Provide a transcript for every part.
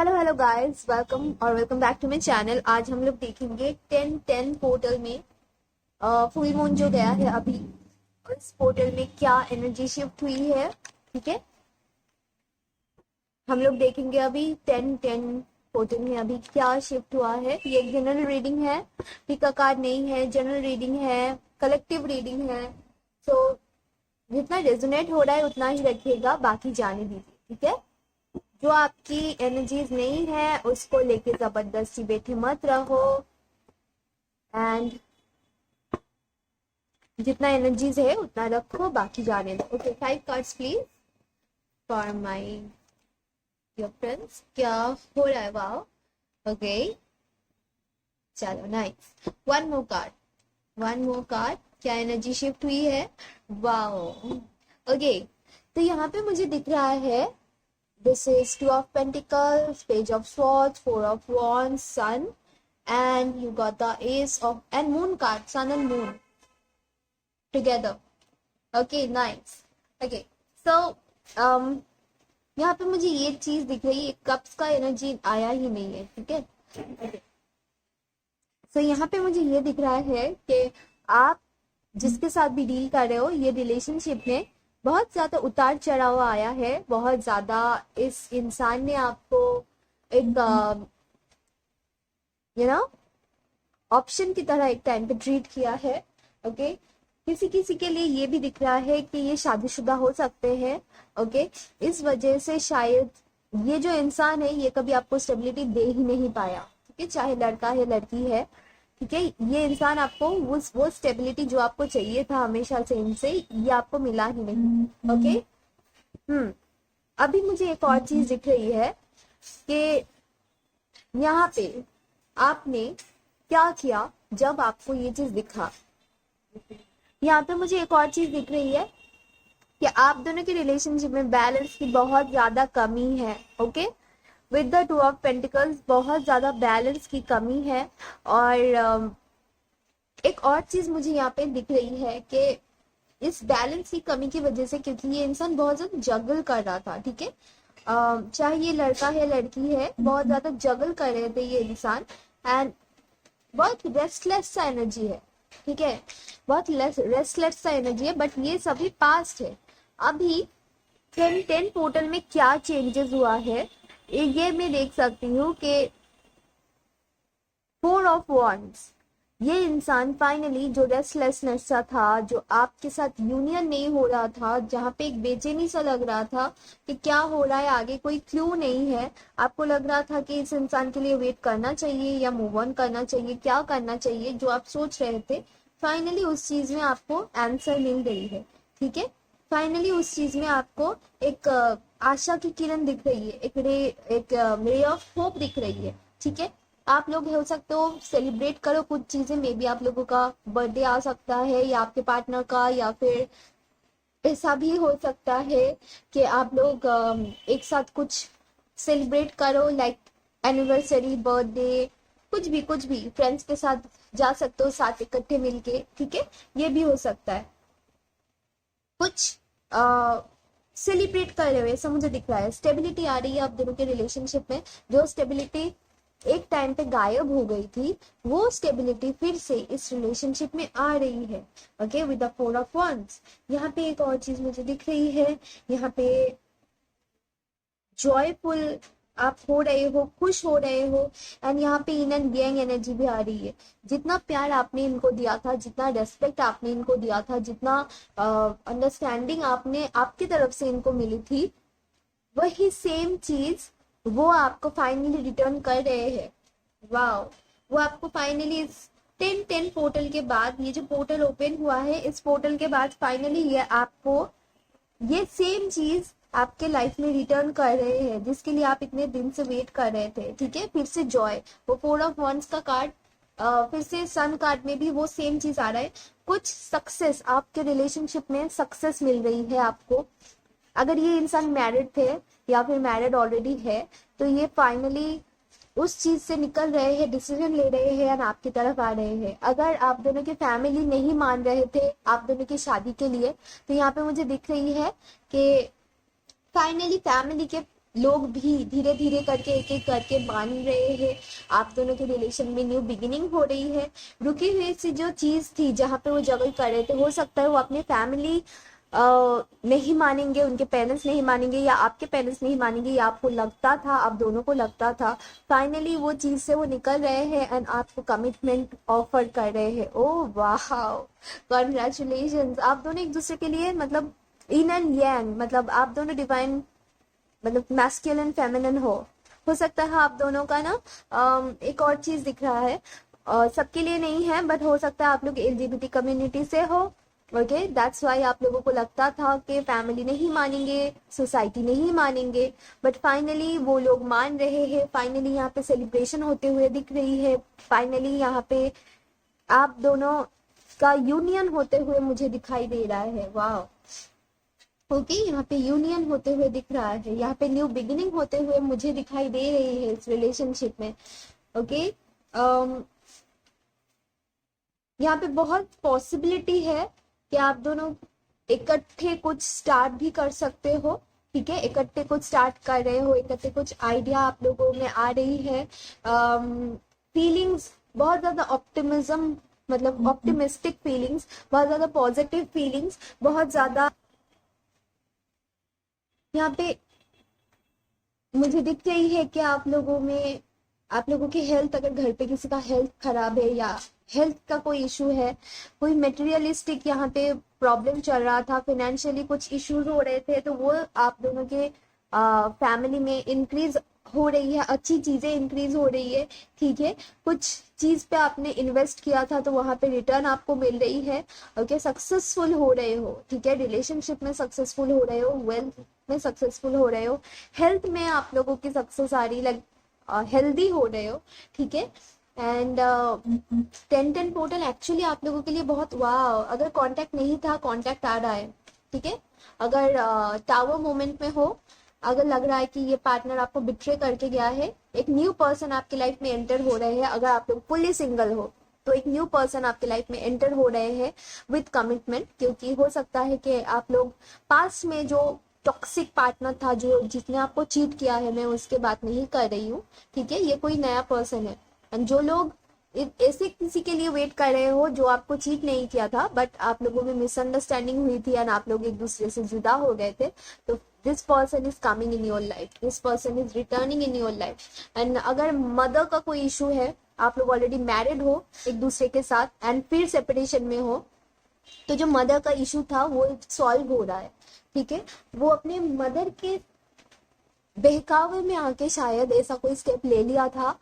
Hello hello guys, welcome back to my channel. आज हम लोग देखेंगे 10-10 पोर्टल में फुल मून जो गया है अभी, और इस पोर्टल में क्या एनर्जी शिफ्ट हुई है। ठीक है, हम लोग देखेंगे अभी 10-10 पोर्टल में अभी क्या शिफ्ट हुआ है। ये एक जनरल रीडिंग है, पिका कार्ड नहीं है, जनरल रीडिंग है, कलेक्टिव रीडिंग है। सो जितना रेजोनेट हो रहा है उतना ही रखिएगा, बाकी जाने दीजिए। ठीक है, जो आपकी एनर्जीज नहीं है उसको लेके जबरदस्ती बैठे मत रहो। एंड जितना एनर्जीज है उतना रखो, बाकी जाने दो। Okay, 5 cards please for my your friends. क्या हो रहा है? वाओ, ओके, चलो नाइस। One more card. क्या एनर्जी शिफ्ट हुई है? Wow, okay. तो यहाँ पे मुझे दिख रहा है, this is Two of Pentacles, Page of Swords, Four of Wands, Sun, and you got the Ace of and Moon card, Sun and Moon together. Okay, nice. Okay, so यहाँ पे मुझे ये चीज दिख रही है, कप्स का एनर्जी आया ही नहीं है। ठीक है, okay. So यहाँ पे मुझे ये दिख रहा है कि आप जिसके साथ भी डील कर रहे हो, ये रिलेशनशिप में बहुत ज्यादा उतार चढ़ाव आया है। बहुत ज्यादा इस इंसान ने आपको एक ऑप्शन की तरह एक टाइम पे ट्रीट किया है। ओके, किसी के लिए ये भी दिख रहा है कि ये शादीशुदा हो सकते हैं। ओके, इस वजह से शायद ये जो इंसान है ये कभी आपको स्टेबिलिटी दे ही नहीं पाया। ठीक है, चाहे लड़का है लड़की है। ठीक है, ये इंसान आपको वो स्टेबिलिटी जो आपको चाहिए था हमेशा से इनसे, ये आपको मिला ही नहीं। ओके, अभी मुझे एक और चीज दिख रही है कि यहाँ पे आपने क्या किया जब आपको ये चीज दिखा। यहाँ पे मुझे एक और चीज दिख रही है कि आप दोनों के रिलेशनशिप में बैलेंस की बहुत ज्यादा कमी है। Okay, with the two of pentacles बहुत ज्यादा बैलेंस की कमी है। और एक और चीज मुझे यहाँ पे दिख रही है कि इस बैलेंस की कमी की वजह से, क्योंकि ये इंसान बहुत ज्यादा जगल कर रहा था। ठीक है, चाहे ये लड़का है लड़की है, बहुत ज्यादा जगल कर रहे थे ये इंसान। एंड बहुत रेस्टलेस सा एनर्जी है। ठीक है, बहुत रेस्टलेस सा एनर्जी है, बट ये सभी पास्ट है। अभी 10-10 पोर्टल में क्या चेंजेस हुआ है ये मैं देख सकती हूँ कि 4 ऑफ वॉन्ड्स, ये इंसान फाइनली जो रेस्टलेसनेस सा था, जो आपके साथ यूनियन नहीं हो रहा था, जहाँ पे एक बेचैनी सा लग रहा था कि क्या हो रहा है आगे, कोई क्लू नहीं है, आपको लग रहा था कि इस इंसान के लिए वेट करना चाहिए या मूव ऑन करना चाहिए, क्या करना चाहिए, जो आप सोच रहे थे, फाइनली उस चीज में आपको आंसर मिल गई है। ठीक है, फाइनली उस चीज में आपको एक आशा की किरण दिख रही है, एक रे ऑफ होप दिख रही है। ठीक है, आप लोग हो सकते हो सेलिब्रेट करो कुछ चीजें, मे बी आप लोगों का बर्थडे आ सकता है या आपके पार्टनर का, या फिर ऐसा भी हो सकता है कि आप लोग एक साथ कुछ सेलिब्रेट करो, लाइक एनिवर्सरी, बर्थडे, कुछ भी फ्रेंड्स के साथ जा सकते हो, साथ इकट्ठे मिलके। ठीक है, ये भी हो सकता है, कुछ सेलिब्रेट कर रहे हो, ऐसा मुझे दिख रहा है। स्टेबिलिटी आ रही है आप दोनों के रिलेशनशिप में। जो स्टेबिलिटी एक टाइम पे गायब हो गई थी, वो स्टेबिलिटी फिर से इस रिलेशनशिप में आ रही है। Okay, with the 4 of wands. यहाँ पे एक और चीज मुझे दिख रही है, यहाँ पे जॉयफुल आप हो रहे हो, खुश हो रहे हो। एंड यहाँ पे इन एंड गैंग एनर्जी भी आ रही है। जितना प्यार आपने इनको दिया था, जितना रेस्पेक्ट आपने इनको दिया था, जितना अंडरस्टैंडिंग आपने आपकी तरफ से इनको मिली थी, वही सेम चीज वो आपको फाइनली रिटर्न कर रहे हैं। वाओ, वो आपको फाइनली इस 10-10 पोर्टल के बाद, ये जो पोर्टल ओपन हुआ है, इस पोर्टल के बाद फाइनली ये आपको ये सेम चीज आपके लाइफ में रिटर्न कर रहे हैं, जिसके लिए आप इतने दिन से वेट कर रहे थे। ठीक है, फिर से जॉय, वो 4 ऑफ वंस का कार्ड, फिर से सन कार्ड में भी वो सेम चीज आ रहा है। कुछ सक्सेस, आपके रिलेशनशिप में सक्सेस मिल रही है आपको। अगर ये इंसान मैरिड थे या फिर मैरिड ऑलरेडी है, तो ये फाइनली उस चीज से निकल रहे हैं, डिसीजन ले रहे हैं और आपकी तरफ आ रहे हैं। अगर आप दोनों की फैमिली नहीं मान रहे थे आप दोनों की शादी के लिए, तो यहाँ पे मुझे दिख रही है कि फाइनली फैमिली के लोग भी धीरे धीरे करके एक एक करके मान रहे हैं, आप दोनों के रिलेशन में न्यू बिगिनिंग हो रही है। रुकी हुई सी जो चीज थी जहाँ पे वो जगह कर रहे थे, हो सकता है वो अपनी फैमिली नहीं मानेंगे, उनके पेरेंट्स नहीं मानेंगे, या आपके पेरेंट्स नहीं मानेंगे, या आपको लगता था, आप दोनों को लगता था। फाइनली वो चीज से वो निकल रहे हैं एंड आपको कमिटमेंट ऑफर कर रहे हैं। ओह वाह, कॉन्ग्रेचुलेशन। आप दोनों एक दूसरे के लिए मतलब इन एंड यांग, मतलब आप दोनों डिवाइन, मतलब मैस्कुलिन फेमिनिन हो सकता है आप दोनों का ना। एक और चीज दिख रहा है, सबके लिए नहीं है, बट हो सकता है आप लोग एलजीबीटी कम्युनिटी से हो। ओके, दैट्स वाई आप लोगों को लगता था कि फैमिली नहीं मानेंगे, सोसाइटी नहीं मानेंगे, बट फाइनली वो लोग मान रहे हैं। फाइनली यहाँ पे सेलिब्रेशन होते हुए दिख रही है। फाइनली यहाँ पे आप दोनों का यूनियन होते हुए मुझे दिखाई दे रहा है। वाह, ओके, यहाँ पे यूनियन होते हुए दिख रहा है, यहाँ पे न्यू बिगिनिंग होते हुए मुझे दिखाई दे रही है इस रिलेशनशिप में। ओके, यहाँ पे बहुत पॉसिबिलिटी है कि आप दोनों इकट्ठे कुछ स्टार्ट भी कर सकते हो। ठीक है, इकट्ठे कुछ स्टार्ट कर रहे हो, इकट्ठे कुछ आइडिया आप लोगों में आ रही है। फीलिंग्स बहुत ज्यादा ऑप्टिमिज्म, मतलब ऑप्टिमिस्टिक फीलिंग्स, बहुत ज्यादा पॉजिटिव फीलिंग्स, बहुत ज्यादा यहाँ पे मुझे दिख रही है कि आप लोगों में, आप लोगों की हेल्थ, अगर घर पे किसी का हेल्थ खराब है या हेल्थ का कोई इशू है, कोई मटेरियलिस्टिक यहाँ पे प्रॉब्लम चल रहा था, फाइनेंशियली कुछ इश्यूज हो रहे थे, तो वो आप दोनों के फैमिली में इंक्रीज हो रही है, अच्छी चीजें इंक्रीज हो रही है। ठीक है, कुछ चीज पे आपने इन्वेस्ट किया था तो वहां पे रिटर्न आपको मिल रही है। ओके, सक्सेसफुल हो रहे हो। ठीक है, रिलेशनशिप में सक्सेसफुल हो रहे हो, वेल्थ में सक्सेसफुल हो रहे हो, हेल्थ में आप लोगों की सक्सेस आ रही, लाइक हेल्दी हो रहे हो। ठीक है, एंड 10-10 पोर्टल एक्चुअली आप लोगों के लिए बहुत, वाह, अगर कांटेक्ट नहीं था, कांटेक्ट आ रहा है। ठीक है, अगर टावर मोमेंट में हो, अगर लग रहा है कि ये पार्टनर आपको बिट्रे करके गया है, एक न्यू पर्सन आपकी लाइफ में एंटर हो रहे हैं। अगर आप लोग फुल्ली सिंगल हो तो एक न्यू पर्सन आपके लाइफ में एंटर हो रहे हैं विद कमिटमेंट, क्योंकि हो सकता है कि आप लोग पास्ट में जो टॉक्सिक पार्टनर था, जो जिसने आपको चीट किया है, मैं उसके बात नहीं कर रही हूँ। ठीक है, ये कोई नया पर्सन है। एंड जो लोग ऐसे किसी के लिए वेट कर रहे हो जो आपको चीट नहीं किया था, बट आप लोगों में मिसअंडरस्टैंडिंग हुई थी एंड आप लोग एक दूसरे से जुदा हो गए थे, तो this person is coming in your life, this person is returning in your life. And अगर मदर का कोई इशू है, आप लोग ऑलरेडी मैरिड हो एक दूसरे के साथ एंड फिर सेपरेशन में हो, तो जो मदर का इशू था वो सॉल्व हो रहा है। ठीक है, वो अपने मदर के बहकावे में आके शायद ऐसा कोई स्टेप ले लिया था,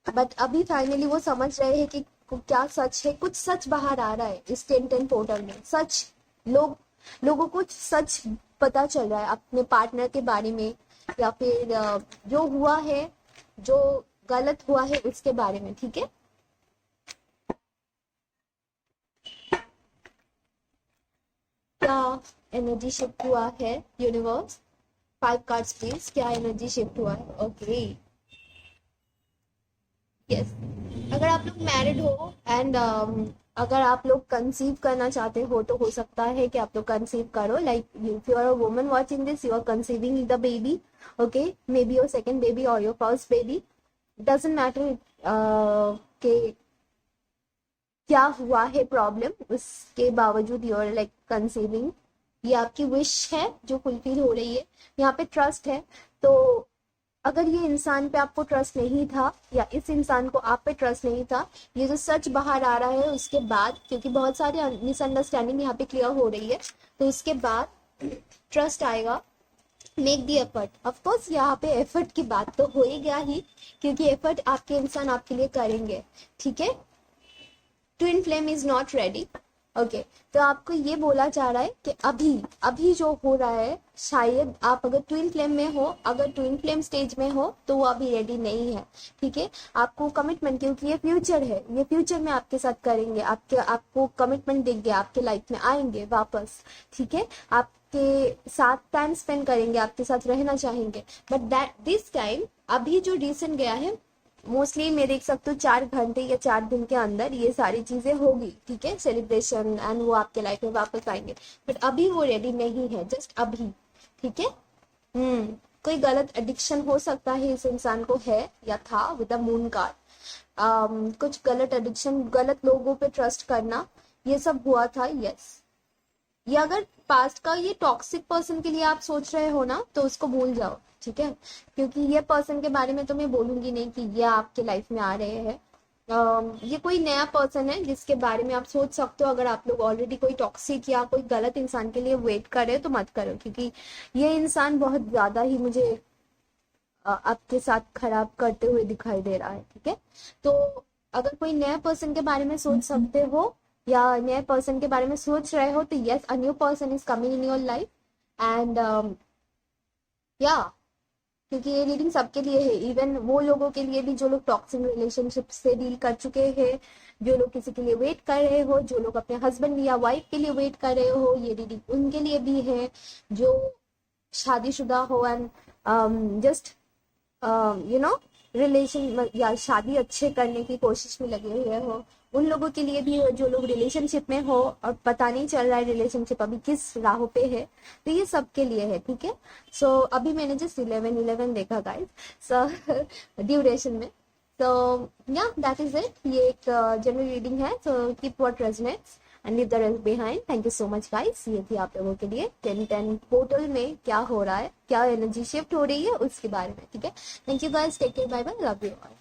बट अभी फाइनली वो समझ रहे हैं कि क्या सच है, कुछ सच बाहर आ रहा है इस 10-10 पोर्टल में। सच, लोगों को सच पता चल रहा है अपने पार्टनर के बारे में, या फिर जो हुआ है, जो गलत हुआ है उसके बारे में। ठीक है, क्या एनर्जी शिफ्ट हुआ है यूनिवर्स? 5 कार्ड्स प्लीज, क्या एनर्जी शिफ्ट हुआ है? ओके, यस, अगर आप लोग मैरिड हो एंड अगर आप लोग कंसीव करना चाहते हो तो हो सकता है कि आप लोग कंसीव करो, like if you are a woman watching this, you are conceiving the baby. Okay, maybe your second baby और your first baby, doesn't matter कि क्या हुआ है प्रॉब्लम, उसके बावजूद यू आर लाइक कंसीविंग। ये आपकी विश है जो फुलफिल हो रही है। यहाँ पे ट्रस्ट है, तो अगर ये इंसान पे आपको ट्रस्ट नहीं था या इस इंसान को आप पे ट्रस्ट नहीं था, ये जो सच बाहर आ रहा है उसके बाद, क्योंकि बहुत सारी मिसअंडरस्टैंडिंग यहाँ पे क्लियर हो रही है, तो उसके बाद ट्रस्ट आएगा। मेक दी एफर्ट, ऑफकोर्स यहाँ पे एफर्ट की बात तो हो ही गया ही, क्योंकि एफर्ट आपके इंसान आपके लिए करेंगे। ठीक है, twin flame is not ready. Okay, तो आपको ये बोला जा रहा है कि अभी अभी जो हो रहा है, शायद आप अगर ट्विन फ्लेम में हो, अगर ट्विन फ्लेम स्टेज में हो, तो वो अभी रेडी नहीं है। ठीक है, आपको कमिटमेंट, क्योंकि ये फ्यूचर है, ये फ्यूचर में आपके साथ करेंगे, आपको कमिटमेंट देंगे, आपके लाइफ में आएंगे वापस। ठीक है, आपके साथ टाइम स्पेंड करेंगे, आपके साथ रहना चाहेंगे, बट दैट दिस टाइम, अभी जो रीसेंट गया है, मोस्टली मैं देख सकते हो 4 घंटे या 4 दिन के अंदर ये सारी चीजें होगी। ठीक है, सेलिब्रेशन एंड वो आपके लाइफ में वापस आएंगे, बट अभी वो रेडी नहीं है, जस्ट अभी। ठीक है, कोई गलत एडिक्शन हो सकता है इस इंसान को, है या था विद द मून कार्ड। कुछ गलत एडिक्शन, गलत लोगों पे ट्रस्ट करना, ये सब हुआ था। यस, ये अगर पास्ट का ये टॉक्सिक पर्सन के लिए आप सोच रहे हो ना, तो उसको भूल जाओ, ठीक है। क्योंकि ये पर्सन के बारे में तो मैं बोलूंगी नहीं कि ये आपके लाइफ में आ रहे हैं। ये कोई नया पर्सन है जिसके बारे में आप सोच सकते हो। अगर आप लोग ऑलरेडी कोई टॉक्सिक या कोई गलत इंसान के लिए वेट कर रहे हो तो मत करो, क्योंकि ये इंसान बहुत ज्यादा ही मुझे आपके साथ खराब करते हुए दिखाई दे रहा है, ठीक है। तो अगर कोई नया पर्सन के बारे में सोच सकते हो या नए पर्सन के बारे में सोच रहे हो, तो yes, a new person is coming in your life and या, क्योंकि ये रीडिंग सबके लिए है, इवन वो लोगों के लिए भी जो लोग टॉक्सिक रिलेशनशिप से डील कर चुके हैं, जो लोग किसी के लिए वेट कर रहे हो, जो लोग अपने हस्बैंड या वाइफ के लिए वेट कर रहे हो, ये रीडिंग उनके लिए भी है। जो शादीशुदा हो and just you know relation या शादी अच्छे करने की कोशिश में लगे हुए हो, उन लोगों के लिए भी हो। जो लोग रिलेशनशिप में हो और पता नहीं चल रहा है रिलेशनशिप अभी किस राहों पे है, तो ये सबके लिए है, ठीक है। सो अभी मैंने जस्ट 11 देखा गाइस, सो ड्यूरेशन में। तो या दैट इज इट, ये एक जनरल रीडिंग है। So keep what resonates and leave the rest behind. Thank you so much guys, ये थी आप लोगों के लिए 10-10 पोर्टल में क्या हो रहा है, क्या एनर्जी शिफ्ट हो रही है उसके बारे में, ठीक है। Thank you guys, take care, bye bye, love you all.